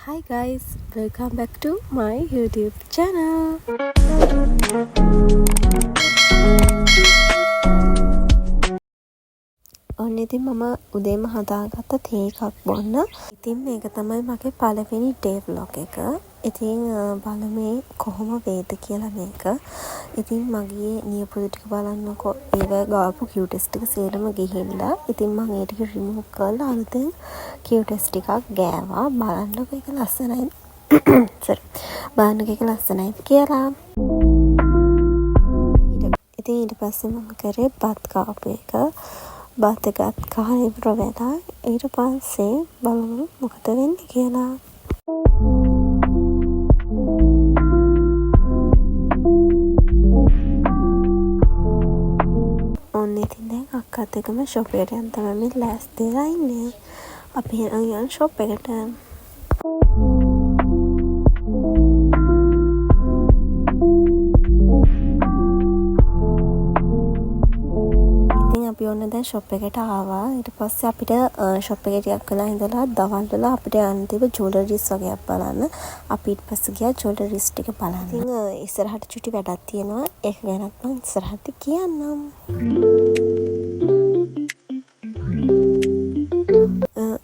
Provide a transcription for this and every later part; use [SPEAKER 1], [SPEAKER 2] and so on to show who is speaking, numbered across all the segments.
[SPEAKER 1] Hi guys, welcome back to my YouTube channel. ඔන්න ඉතින් මම උදේම හදාගත්ත තේ එකක් බොන්න. ඉතින් මේක තමයි මගේ පළවෙනි ඩේ vlog එක. ඉතින් බලමු කොහොම වේද කියලා මේක. ඉතින් මගේ නියපොතු ටික බලන්නකො. ඒව ගාපු කියුටස් ටික සේරම ගිහිල්ලා. ඉතින් මම ඒ ටික රිමූව් කරලා අලුතෙන් කියුටස් ටිකක් ගෑවා. බලන්නකො ඒක ලස්සනයි. බලන්නකො ඒක ලස්සනයි කියලා. ඉතින් ඊට පස්සේ මම කරේ බත් කාපු එක. බත් එකත් කහලා ඉවර වෙලා ඊට පස්සේ බලමු මොකද වෙන්නේ කියලා. ඔන්න ඉතින් දැන් අක්කත් එක්කම ෂොප් එකට යන්න තමයි ලෑස්ති වෙලා ඉන්නේ. අපි යන ෂොප් එකට. අපි ඔන්න දැන් ෂොප් එකට ආවා. ඊට පස්සේ අපිට ෂොප් එකේ ටිකක් වෙලා ඉඳලා දවල් වල අපිට යන්න තිබ්බ ජුවලරිස් වගේක් බලන්න. අපි ඊට පස්සේ ගියා ජුවලරිස් ටික බලන්න. ඉතින් ඉස්සරහට චුටි වැඩක් තියෙනවා. ඒක ගැනත් මම ඉස්සරහට කියන්නම්.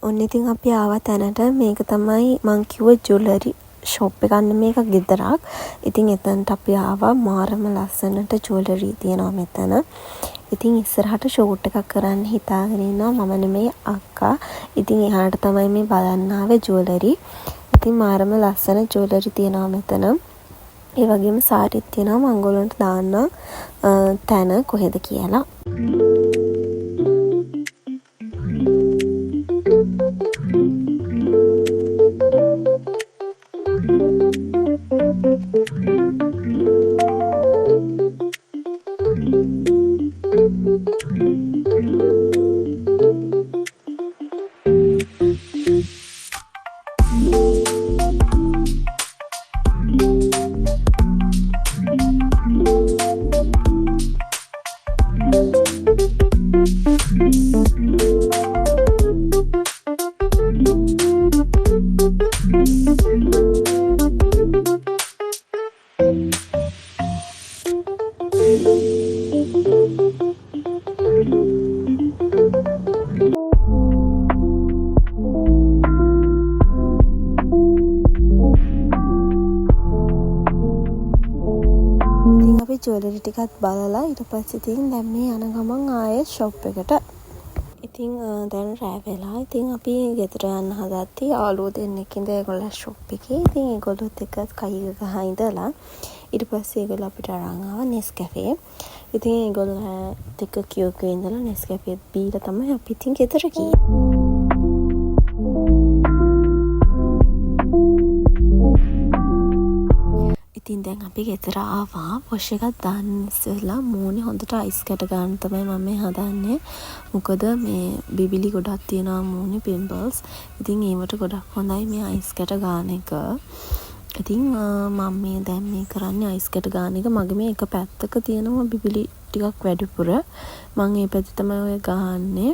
[SPEAKER 1] ඔන්න ඉතින් අපි ආවා තැනට. මේක තමයි මං කිව්ව ජුවලරි ෂොප් එක. අන්න මේක ගෙදරක්. ඉතින් එතනට අපි ආවා. මාරම ලස්සනට ජුවලරි තියෙනවා මෙතන. ඉතින් ඉස්සරහට ෂූට් එකක් කරන්න හිතාගෙන ඉන්නවා මම නෙමෙයි අක්කා. ඉතින් එහාට තමයි මේ බලන්න ආවේ ජුවලරි. ඉතින් මාරම ලස්සන ජුවලරි තියෙනවා මෙතන. ඒ වගේම සාරිත් තියෙනවා මම ඔයගොල්ලන්ට දාන්නම් තැන කොහෙද කියලා. ජුවලරි ටිකත් බලලා ඊට පස්සේ ඉතින් දැන් මේ යන ගමන් ආයේ ෂොප් එකට. ඉතින් දැන් රෑ වෙලා. ඉතින් අපි ගෙදර යන්න හදද්දී යාළුවෝ දෙන්නෙක් ඉඳලා ඒගොල්ලෝ ෂොප් එකේ. ඉතින් ඒගොල්ලොත් එක්ක කයිග ගහ ඉඳලා ඊට පස්සේ ඒගොල්ලෝ අපිට අරන් ආවා නෙස්කැෆේ. ඉතින් ඒගොල්ලෝ එක්ක කියෝකේ ඉඳලා නෙස්කැෆේ බීලා තමයි අපි ඉතින් ගෙදර ගියේ. ඉතින් දැන් අපි ගෙදර ආවා. වොෂ් එකක් දාන්න ඉස්සෙල්ලා මූණේ හොඳට අයිස් කැට ගන්න තමයි මම මේ හදන්නේ. මොකද මේ බිබිලි ගොඩක් තියෙනවා මූණේ පිම්පල්ස්. ඉතින් ඒවට ගොඩක් හොඳයි මේ අයිස් කැට ගන්න එක. ඉතින් මම මේ දැන් මේ කරන්නේ අයිස් කැට ගන්න එක. මගේ මේ එක පැත්තක තියෙනවා බිබිලි ටිකක් වැඩිපුර. මම මේ පැත්තේ තමයි ඔය ගහන්නේ.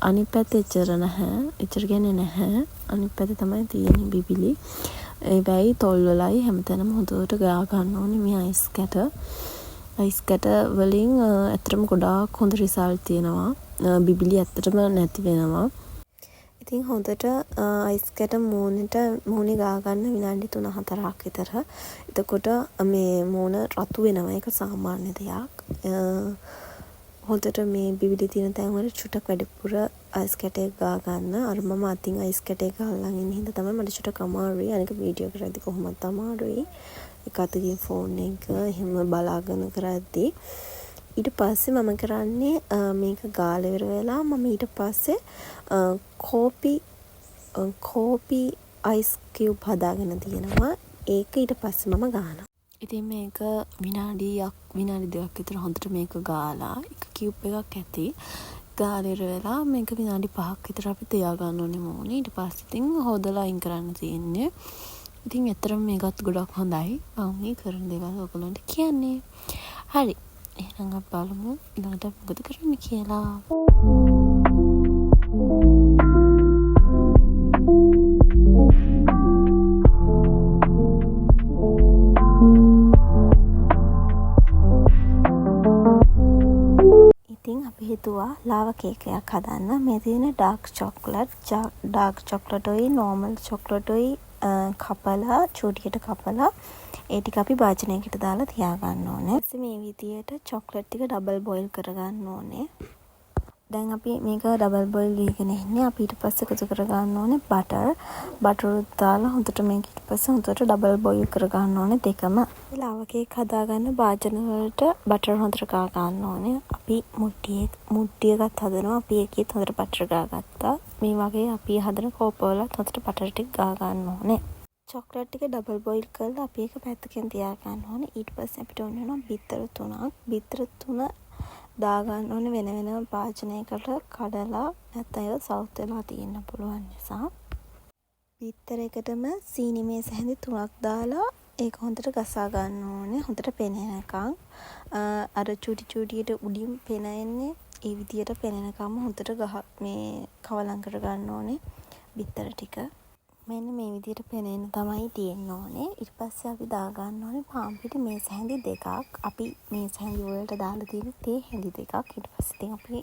[SPEAKER 1] අනිත් පැත්තේ එච්චර නැහැ. එච්චර කියන්නේ නැහැ. අනිත් පැත්තේ තමයි තියෙන්නේ බිබිලි. ඒවයි තොල් වලයි හැමතැනම හොඳට ගා ගන්න ඕනේ මේ අයිස් කැට. අයිස් කැට වලින් ඇත්තටම ගොඩාක් හොඳ රිසල්ට් තියෙනවා. බිබිලි ඇත්තටම නැති වෙනවා. ඉතින් හොඳට අයිස් කැට මූණේ ගා ගන්න විනාඩි 3-4ක් විතර. එතකොට මේ මූණ රතු වෙනවා. ඒක සාමාන්‍ය දෙයක්. හොඳට මේ බිබිලි තියෙන තැන් වල චුට්ටක් වැඩිපුර අයිස් කැටේ ගා ගන්න. අර මම අතින් අයිස් කැටේ ගහලා ඉන්න හින්දා තමයි මට චුට්ටක් අමාරුයි. අනික වීඩියෝ කරද්දී කොහොමද අමාරුයි. එක අතකින් ෆෝන් එක එහෙම බලාගෙන කරද්දී ඊට පස්සේ මම කරන්නේ මේක ගාලා ඉවර වෙලා මම ඊට පස්සේ කෝපි අයිස් කියුබ් හදාගෙන තියෙනවා. ඒක ඊට පස්සේ මම ගන්නවා. ඉතින් මේක විනාඩි 2ක් විතර හොඳට මේක ගාලා එක කියුබ් එකක් ඇති ගාලා ඉවර වෙලා මේක විනාඩි 5ක් විතර අපි තියා ගන්න ඕනේ මූණේ. ඊට පස්සේ ඉතින් හොදලා අයින් කරන්න තියෙන්නේ. ඉතින් ඇත්තටම මේකත් ගොඩක් හොඳයි. මම මේ කරන දේවල් ඔයගොල්ලන්ට කියන්නේ. හරි. එහෙනම් අපි බලමු ඊළඟට මොකද කරන්න කියලා. හිතුවා ලාවා කේක් එකක් හදන්න. මේ තියෙන ඩාර්ක් චොක්ලට් උයි නෝමල් චොක්ලට් උයි කපලා චූටියට කපලා ඒ ටික අපි භාජනයකට දාලා තියාගන්න ඕනේ. ඊට පස්සේ මේ විදියට චොක්ලට් ටික ඩබල් බොයිල් කරගන්න ඕනේ. දැන් අපි මේක ඩබල් බොයිල් වීගෙන ඉන්නේ. අපි ඊට පස්සේ එකතු කරගන්න ඕනේ බටර් දාලා හොඳට මේක ඊට පස්සේ හොඳට ඩබල් බොයිල් කරගන්න ඕනේ දෙකම. ලාවා කේක් හදාගන්න භාජන වලට බටර් හොඳට ගා ගන්න ඕනේ. අපි මුට්ටියකට හදනවා. අපි ඒකෙත් හොඳට බටර් ගාගත්තා. මේ වගේ අපි හදන කෝප වලත් හොඳට බටර් ටික ගා ගන්න ඕනේ. චොක්ලට් ටික ඩබල් බොයිල් කරලා අපි ඒක පැත්තකින් තියා ගන්න ඕනේ. ඊට පස්සේ අපිට ඕන වෙනවා බිත්තර 3ක්. බිත්තර 3 දාගන්න ඕනේ වෙන වෙනම භාජනයකට කඩලා නැත්නම් ඒක සවුත් වෙලා තියෙන්න පුළුවන් නිසා. බිත්තර එකටම සීනි මේස හැඳි 3ක් දාලා ඒක හොඳට ගසා ගන්න ඕනේ. හොඳට පෙනෙනකම් අර චූටියට උඩින් පෙනෙන්නේ ඒ විදියට පෙනෙනකම් හොඳට මේ කවලම් කර ගන්න ඕනේ බිත්තර ටික. මෙන්න මේ විදියට පෙනෙන්න තමයි තියෙන්න ඕනේ. ඊට පස්සේ අපි දා ගන්න ඕනේ පාන් පිටි මේස හැඳි 2ක්. අපි මේස හැඳි වලට දාලා තියෙන තේ හැඳි 2ක්. ඊට පස්සේ ඉතින් අපි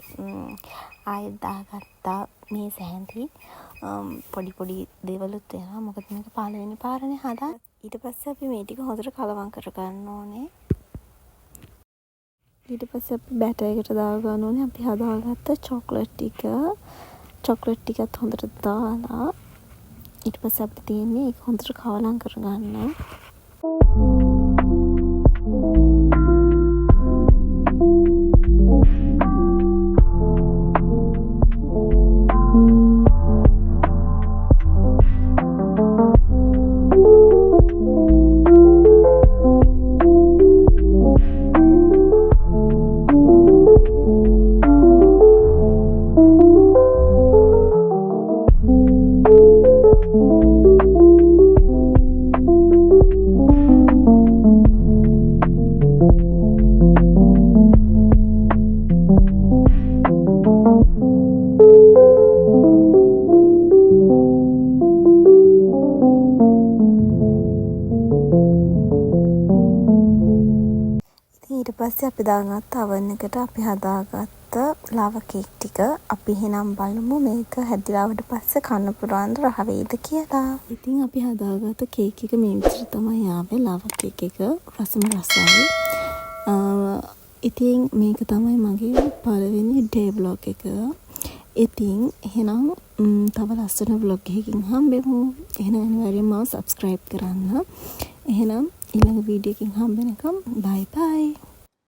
[SPEAKER 1] ආයෙත් දාගත්තා මේස හැඳි පොඩි දේවලුත් වෙනවා. මොකද මේක පළවෙනි පාරනේ හදා. ඊට පස්සේ අපි මේ ටික හොඳට කලවම් කර ගන්න ඕනේ. ඊට පස්සේ අපි බැටර් එකට දා ගන්න ඕනේ. අපි හදාගත්ත චොක්ලට් ටිකත් හොඳට දාලා ඊට පස්සේ අපිට තියෙන්නේ ඒක හොඳට කවලම් කරගන්න. ඊට පස්සේ අපි දාගත්ත oven එකට අපි හදාගත්ත ලාවා කේක් ටික අපි එහෙනම් බලමු මේක හැදිලාවට පස්සේ කන්න පුළුවන් රහ වේද කියලා. ඉතින් අපි හදාගත්ත කේක් එක මේ විදිහට තමයි ආවේ. ලාවා කේක් එක රසම රසයි. ඉතින් මේක තමයි මගේ පළවෙනි ඩේ ව්ලොග් එක. ඉතින් එහෙනම් තව ලස්සන ව්ලොග් එකකින් හම්බෙමු. එහෙනම් අනිවාර්යෙන්ම සබ්ස්ක්‍රයිබ් කරන්න. එහෙනම් ඊළඟ වීඩියෝ එකකින් හම්බ වෙනකම් බයි බයි.